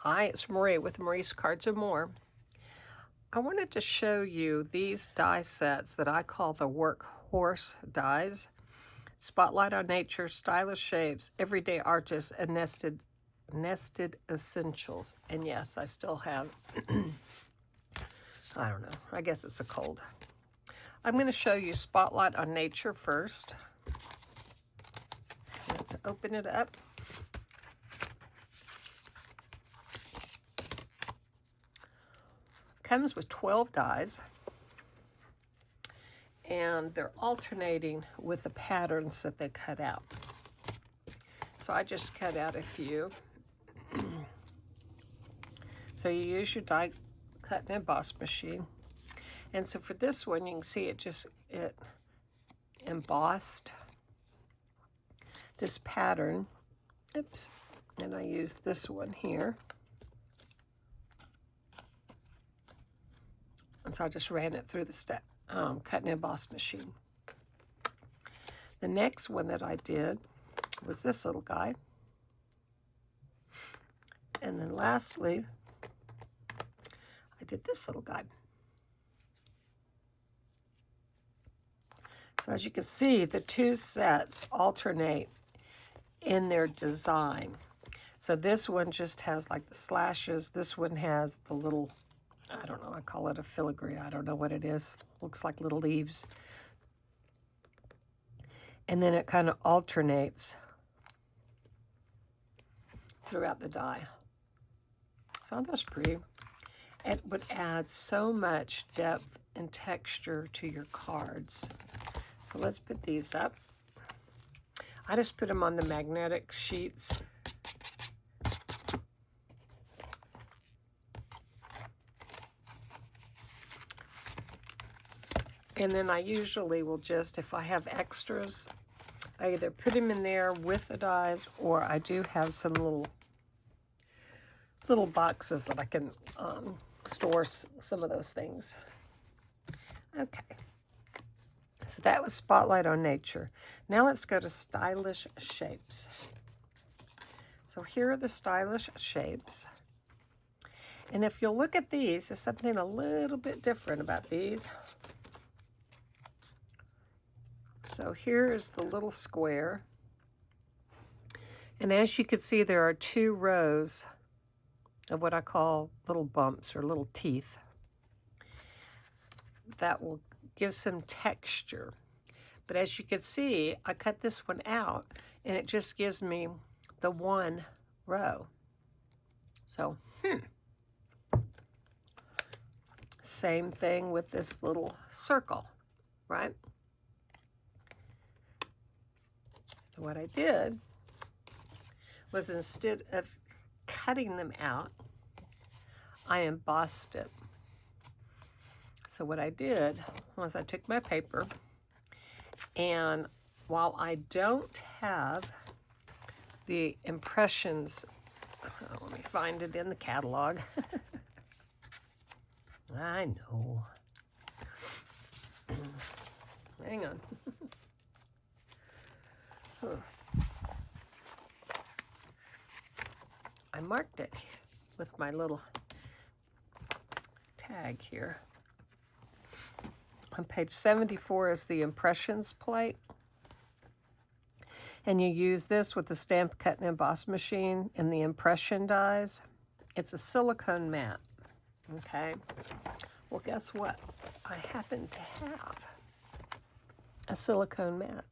Hi, it's Marie with Marie's Cards and More. I wanted to show you these die sets that I call the workhorse dies. Spotlight on Nature, Stylish Shapes, Everyday Arches, and Nested Essentials. And yes, I still have, I don't know, I guess it's a cold. I'm going to show you Spotlight on Nature first. Let's open it up. Comes with 12 dies, and they're alternating with the patterns that they cut out. So I just cut out a few. So you use your die cut and emboss machine. And so for this one, you can see it embossed this pattern. Oops. And I use this one here. And so I just ran it through the cut and emboss machine. The next one that I did was this little guy. And then lastly, I did this little guy. So as you can see, the two sets alternate in their design. So this one just has like the slashes. This one has the little, I don't know, I call it a filigree. I don't know what it is. Looks like little leaves. And then it kind of alternates throughout the die. So that's pretty. It would add so much depth and texture to your cards. So let's put these up. I just put them on the magnetic sheets. And then I usually will just, if I have extras, I either put them in there with the dies, or I do have some little boxes that I can store some of those things. Okay. So that was Spotlight on Nature. Now let's go to Stylish Shapes. So here are the Stylish Shapes. And if you'll look at these, there's something a little bit different about these. So here is the little square. And as you can see, there are two rows of what I call little bumps or little teeth. That will give some texture. But as you can see, I cut this one out and it just gives me the one row. So, Same thing with this little circle, right? So what I did was, instead of cutting them out, I embossed it. So what I did was I took my paper, and while I don't have the impressions, let me find it in the catalog. I know. Hang on. I marked it with my little tag here. On page 74 is the impressions plate. And you use this with the stamp cut and emboss machine and the impression dies. It's a silicone mat. Okay. Well, guess what? I happen to have a silicone mat.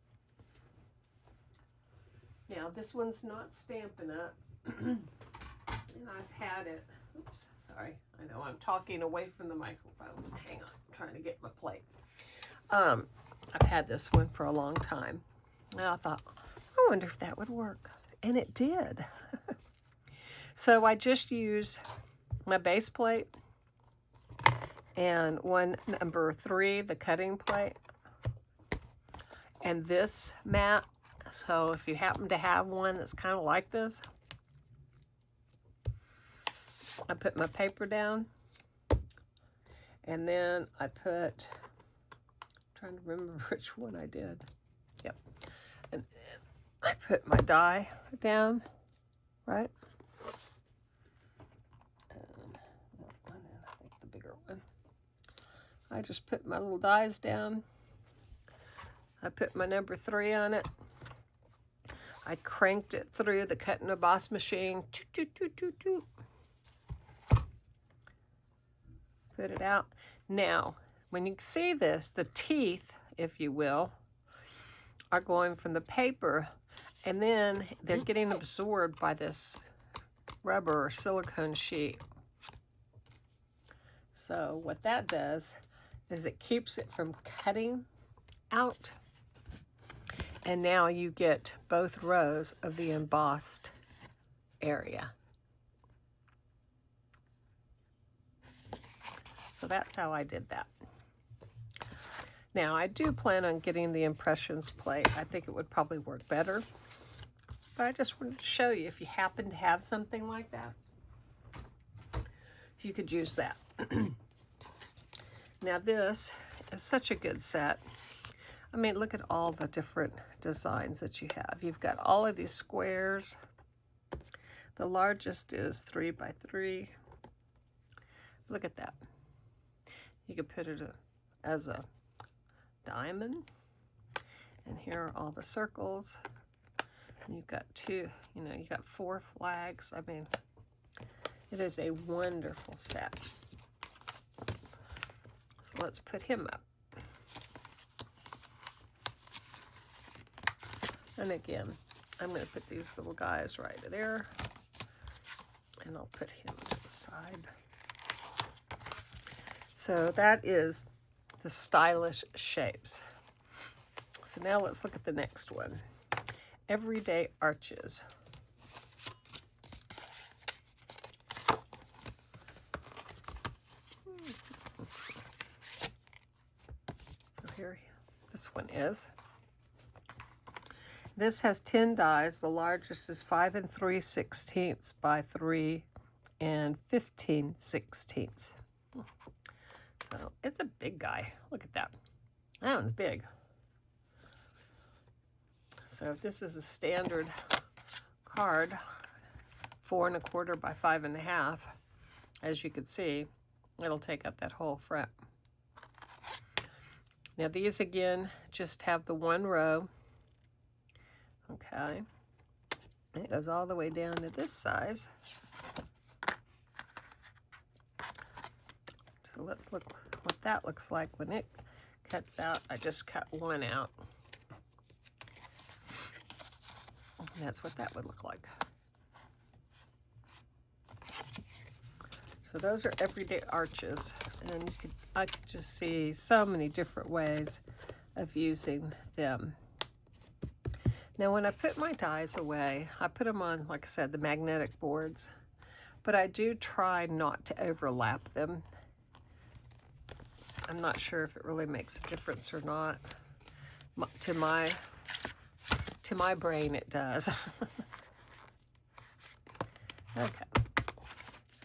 Now, this one's not Stampin' Up. And I've had it. Oops, sorry. I know I'm talking away from the microphone. Hang on, I'm trying to get my plate. I've had this one for a long time. And I thought, I wonder if that would work. And it did. So I just used my base plate and one number 3, the cutting plate, and this mat. So if you happen to have one that's kind of like this, I put my paper down, and then I put, I'm trying to remember which one I did. Yep. And then I put my die down, right? bigger one. I just put my little dies down. I put my number 3 on it. I cranked it through the cut and emboss machine. Toot, toot, toot, toot, toot. Put it out. Now, when you see this, the teeth, if you will, are going from the paper, and then they're getting absorbed by this rubber or silicone sheet. So what that does is it keeps it from cutting out. And now you get both rows of the embossed area. So that's how I did that. Now I do plan on getting the impressions plate. I think it would probably work better. But I just wanted to show you if you happen to have something like that, you could use that. Now this is such a good set. I mean, look at all the different designs that you have. You've got all of these squares. The largest is 3 by 3. Look at that. You could put it as a diamond. And here are all the circles. And you've got 2, you know, you got 4 flags. I mean, it is a wonderful set. So let's put him up. And again, I'm going to put these little guys right there. And I'll put him to the side. So that is the stylish shapes. So now let's look at the next one. Everyday arches. So here this one is. This has 10 dies. The largest is 5 3/16 by 3 15/16. So it's a big guy. Look at that. That one's big. So if this is a standard card, 4 1/4 by 5 1/2, as you can see, it'll take up that whole front. Now these again just have the 1 row. Okay. And it goes all the way down to this size. So let's look what that looks like when it cuts out. I just cut 1 out. And that's what that would look like. So those are everyday arches. And I could just see so many different ways of using them. Now when I put my dies away, I put them on, like I said, the magnetic boards. But I do try not to overlap them. I'm not sure if it really makes a difference or not. To my brain, it does. Okay.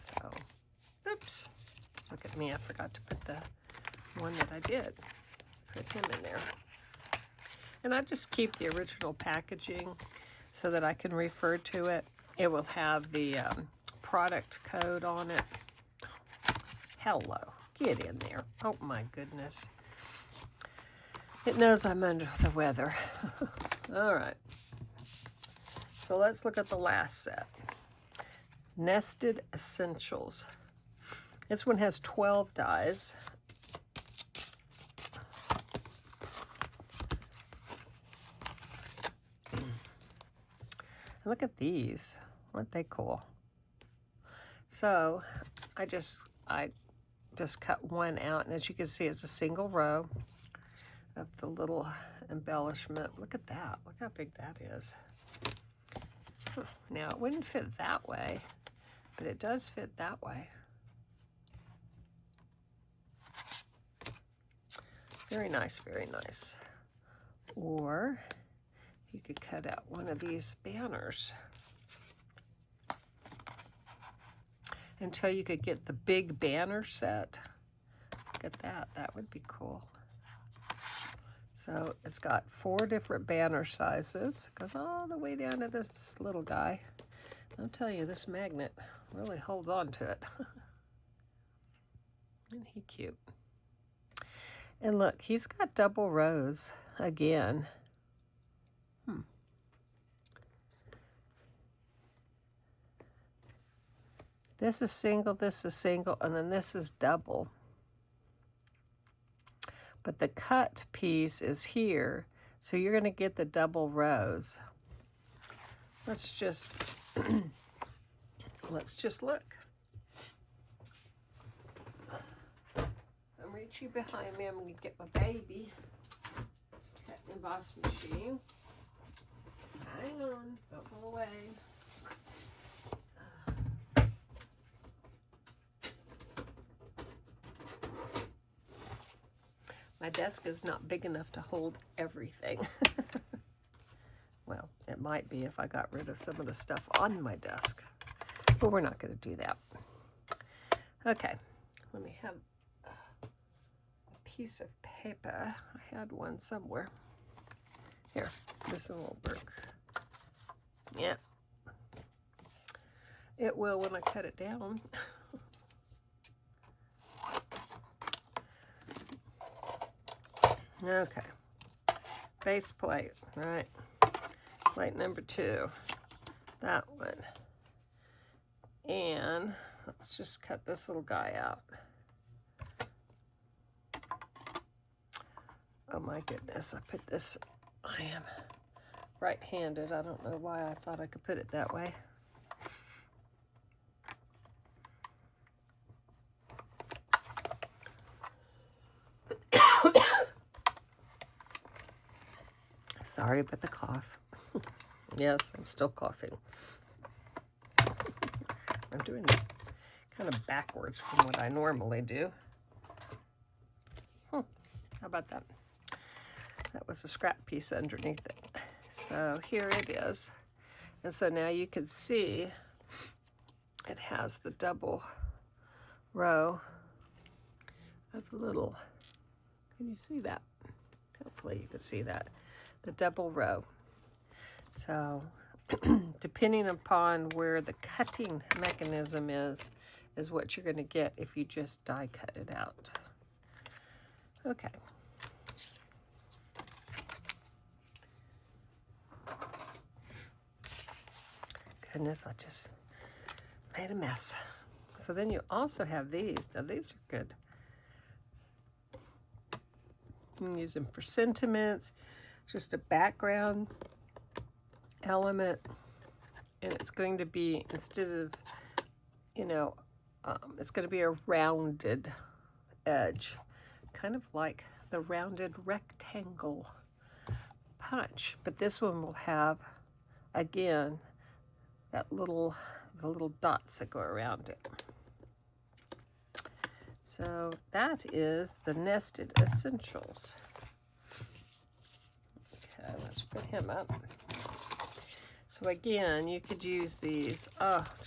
So, oops. Look at me. I forgot to put the one that I did. Put him in there. And I just keep the original packaging so that I can refer to it. It will have the product code on it. Hello. Get in there. Oh my goodness. It knows I'm under the weather. All right. So let's look at the last set. Nested Essentials. This one has 12 dies. Look at these. Aren't they cool? So I just cut 1 out, and as you can see, it's a single row of the little embellishment. Look at that. Look how big that is. Now, it wouldn't fit that way, but it does fit that way. Very nice, very nice. Or you could cut out one of these banners until you could get the big banner set. Look at that. That would be cool. So it's got 4 different banner sizes. Goes all the way down to this little guy. I'll tell you, this magnet really holds on to it. Isn't he cute? And look, he's got double rows again. This is single, and then this is double. But the cut piece is here, so you're going to get the double rows. Let's just look. I'm reaching behind me. I'm going to get my baby cut emboss machine. Hang on, don't go away. My desk is not big enough to hold everything. Well, it might be if I got rid of some of the stuff on my desk, but we're not going to do that. Okay, let me have a piece of paper. I had one somewhere. Here, this one will work. Yeah. It will when I cut it down. Okay, base plate, right, plate number 2, that one, and let's just cut this little guy out. Oh my goodness, I put this, I am right-handed, I don't know why I thought I could put it that way. Sorry about the cough. Yes, I'm still coughing. I'm doing this kind of backwards from what I normally do. How about that? That was a scrap piece underneath it. So here it is. And so now you can see it has the double row of the little, can you see that? Hopefully you can see that. The double row. So depending upon where the cutting mechanism is what you're going to get if you just die cut it out. Okay. Goodness, I just made a mess. So then you also have these. Now these are good. You can use them for sentiments. Just a background element, and it's going to be, instead of, you know, it's going to be a rounded edge, kind of like the rounded rectangle punch, but this one will have, again, the little dots that go around it. So that is the Nested Essentials. Let's put him up. So again, you could use these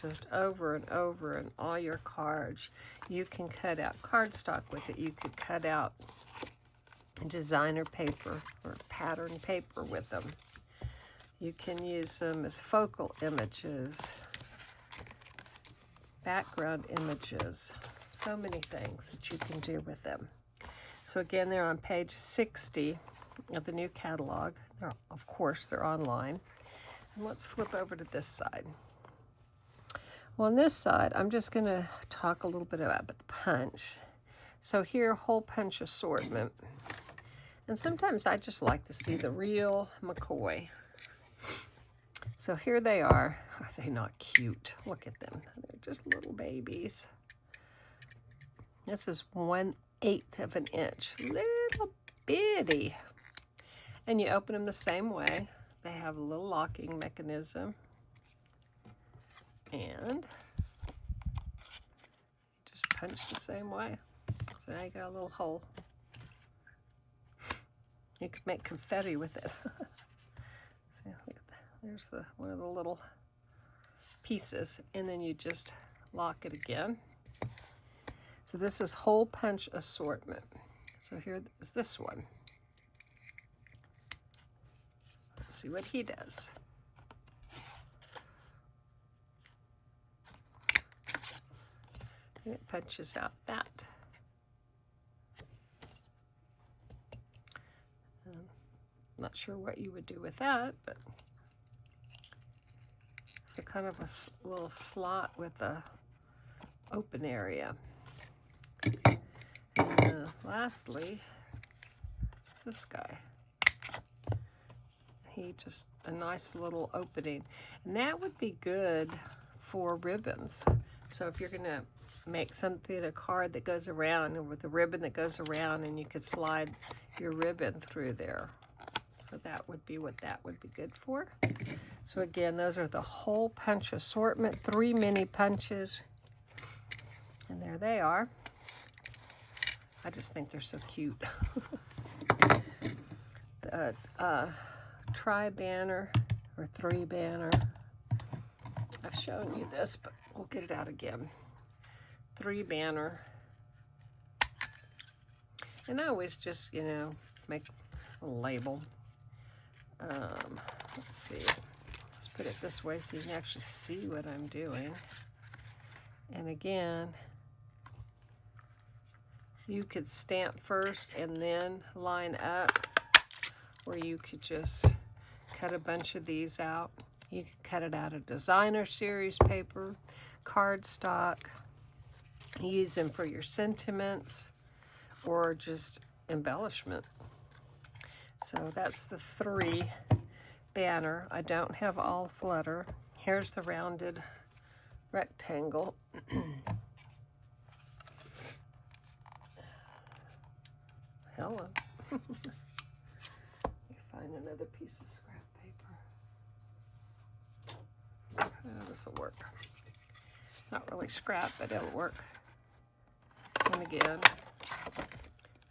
just over and over in all your cards. You can cut out cardstock with it. You could cut out designer paper or pattern paper with them. You can use them as focal images, background images, so many things that you can do with them. So again, they're on page 60 of the new catalog. Of course, they're online. And let's flip over to this side. Well, on this side, I'm just going to talk a little bit about the punch. So here, hole punch assortment. And sometimes I just like to see the real McCoy. So here they are. Are they not cute? Look at them. They're just little babies. This is 1/8 of an inch. Little bitty. And you open them the same way. They have a little locking mechanism. And just punch the same way. So now you got a little hole. You could make confetti with it. See, look at that. There's one of the little pieces. And then you just lock it again. So this is hole punch assortment. So here is this one. Let's see what he does. And it punches out that. Not sure what you would do with that, but it's a kind of a little slot with a open area. And lastly, it's this guy. He just a nice little opening, and that would be good for ribbons. So if you're gonna make something, a card that goes around, and with a ribbon that goes around, and you could slide your ribbon through there. So that would be what that would be good for. So again, those are the whole punch assortment, 3 mini punches, and there they are. I just think they're so cute. The tri-banner or 3-banner. I've shown you this, but we'll get it out again. 3-banner. And I always just, you know, make a label. Let's see. Let's put it this way so you can actually see what I'm doing. And again, you could stamp first and then line up, or you could just cut a bunch of these out. You could cut it out of designer series paper, cardstock, use them for your sentiments, or just embellishment. So that's the 3-banner. I don't have all flutter. Here's the rounded rectangle. Hello. Let me find another piece of scrap paper. This will work. Not really scrap, but it'll work. And again,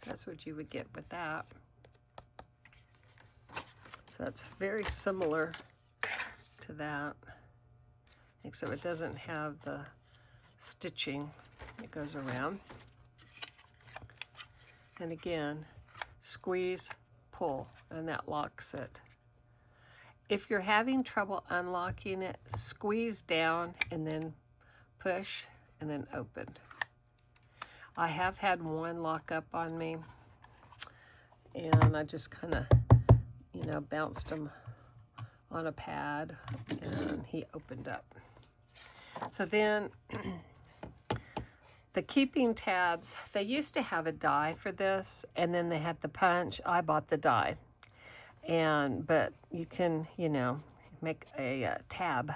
that's what you would get with that. So that's very similar to that, except it doesn't have the stitching that goes around. And again, squeeze, pull, and that locks it. If you're having trouble unlocking it, squeeze down and then push and then open. I have had one lock up on me, and I just kind of, you know, bounced him on a pad, and he opened up. So then the keeping tabs, they used to have a die for this, and then they had the punch. I bought the die, but you can, you know, make a tab.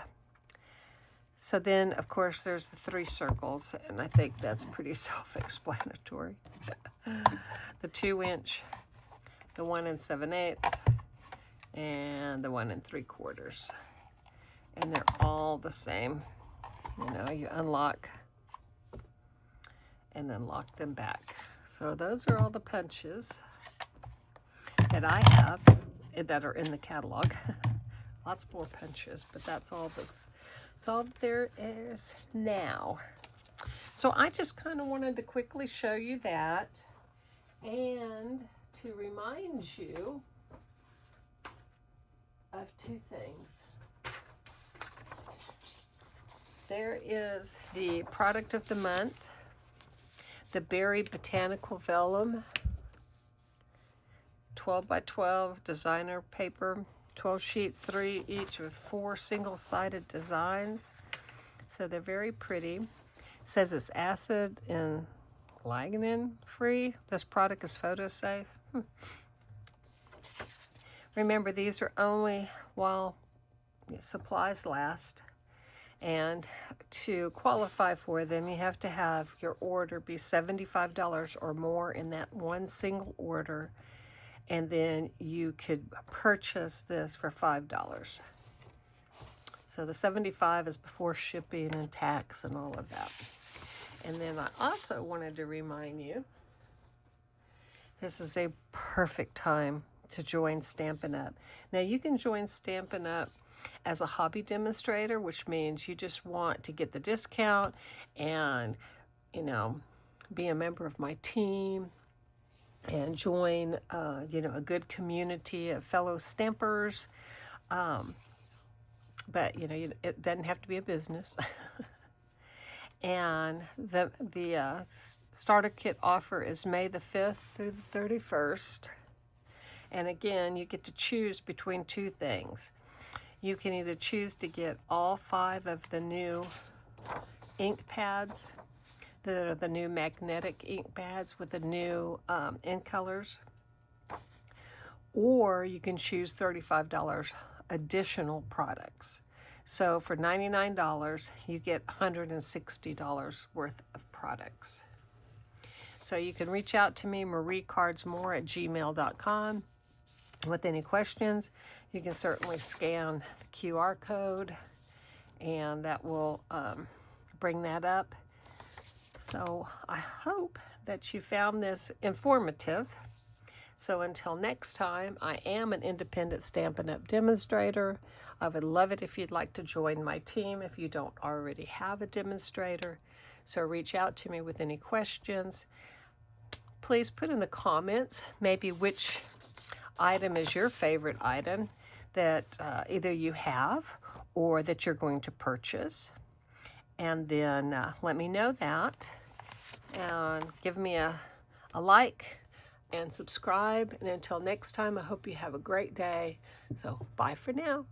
So then, of course, there's the 3 circles, and I think that's pretty self-explanatory. The 2-inch, the 1 7/8, and the 1 3/4. And they're all the same. You know, you unlock and then lock them back. So those are all the punches that I have that are in the catalog. Lots more punches, but that's all that there is now. So I just kind of wanted to quickly show you that, and to remind you of 2 things. There is the product of the month, the Berry Botanical Vellum, 12 by 12 designer paper, 12 sheets, 3 each with 4 single-sided designs. So they're very pretty. It says it's acid and lignin free. This product is photo safe. Remember, these are only while supplies last. And to qualify for them, you have to have your order be $75 or more in that one single order. And then you could purchase this for $5. So the $75 is before shipping and tax and all of that. And then I also wanted to remind you, this is a perfect time to join Stampin' Up. Now you can join Stampin' Up as a hobby demonstrator, which means you just want to get the discount and, you know, be a member of my team and join, you know, a good community of fellow stampers. But, you know, it doesn't have to be a business. And the starter kit offer is May the 5th through the 31st. And again, you get to choose between two things. You can either choose to get all 5 of the new ink pads that are the new magnetic ink pads with the new ink colors, or you can choose $35 additional products. So for $99, you get $160 worth of products. So you can reach out to me, mariecardsmore@gmail.com, with any questions. You can certainly scan the QR code, and that will bring that up. So I hope that you found this informative. So until next time, I am an independent Stampin' Up! Demonstrator. I would love it if you'd like to join my team if you don't already have a demonstrator. So reach out to me with any questions. Please put in the comments maybe which item is your favorite item that either you have or that you're going to purchase. And then let me know that. And give me a like and subscribe. And until next time, I hope you have a great day. So bye for now.